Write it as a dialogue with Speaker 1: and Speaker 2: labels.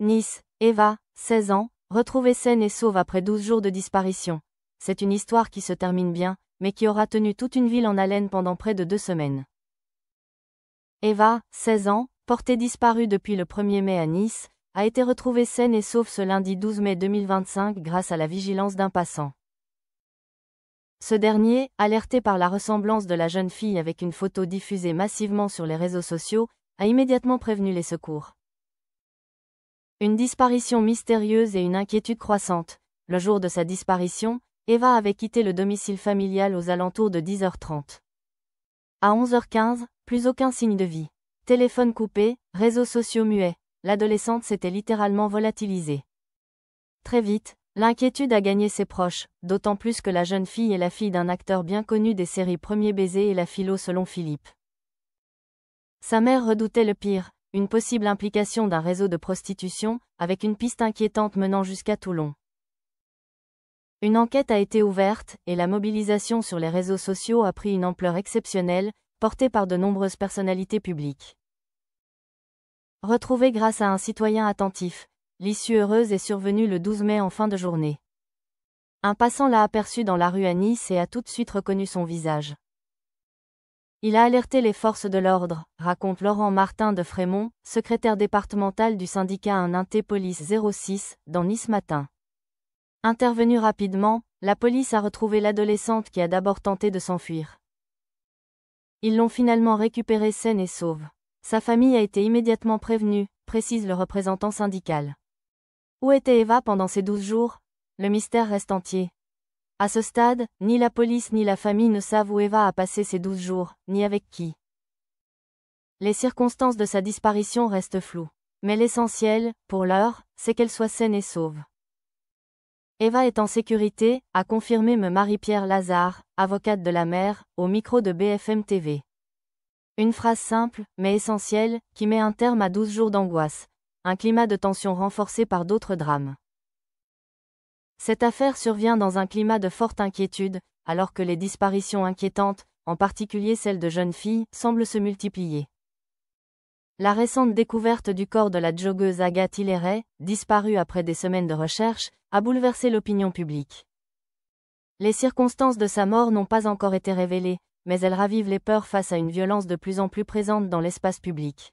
Speaker 1: Nice, Eva, 16 ans, retrouvée saine et sauve après 12 jours de disparition. C'est une histoire qui se termine bien, mais qui aura tenu toute une ville en haleine pendant près de 2 semaines. Eva, 16 ans, portée disparue depuis le 1er mai à Nice, a été retrouvée saine et sauve ce lundi 12 mai 2025 grâce à la vigilance d'un passant. Ce dernier, alerté par la ressemblance de la jeune fille avec une photo diffusée massivement sur les réseaux sociaux, a immédiatement prévenu les secours. Une disparition mystérieuse et une inquiétude croissante. Le jour de sa disparition, Eva avait quitté le domicile familial aux alentours de 10h30. À 11h15, plus aucun signe de vie. Téléphone coupé, réseaux sociaux muets. L'adolescente s'était littéralement volatilisée. Très vite, l'inquiétude a gagné ses proches, d'autant plus que la jeune fille est la fille d'un acteur bien connu des séries Premier baiser et La Philo selon Philippe. Sa mère redoutait le pire, une possible implication d'un réseau de prostitution, avec une piste inquiétante menant jusqu'à Toulon. Une enquête a été ouverte, et la mobilisation sur les réseaux sociaux a pris une ampleur exceptionnelle, portée par de nombreuses personnalités publiques. Retrouvée grâce à un citoyen attentif, l'issue heureuse est survenue le 12 mai en fin de journée. Un passant l'a aperçue dans la rue à Nice et a tout de suite reconnu son visage. Il a alerté les forces de l'ordre, raconte Laurent Martin de Frémont, secrétaire départemental du syndicat Un Inté Police 06, dans Nice Matin. Intervenue rapidement, la police a retrouvé l'adolescente qui a d'abord tenté de s'enfuir. Ils l'ont finalement récupérée saine et sauve. Sa famille a été immédiatement prévenue, précise le représentant syndical. Où était Eva pendant ces 12 jours? Le mystère reste entier. À ce stade, ni la police ni la famille ne savent où Eva a passé ces 12 jours, ni avec qui. Les circonstances de sa disparition restent floues. Mais l'essentiel, pour l'heure, c'est qu'elle soit saine et sauve. Eva est en sécurité, a confirmé Marie-Pierre Lazare, avocate de la mère, au micro de BFM TV. Une phrase simple, mais essentielle, qui met un terme à 12 jours d'angoisse. Un climat de tension renforcé par d'autres drames. Cette affaire survient dans un climat de forte inquiétude, alors que les disparitions inquiétantes, en particulier celles de jeunes filles, semblent se multiplier. La récente découverte du corps de la joggeuse Agathe Hilleret, disparue après des semaines de recherche, a bouleversé l'opinion publique. Les circonstances de sa mort n'ont pas encore été révélées, mais elles ravivent les peurs face à une violence de plus en plus présente dans l'espace public.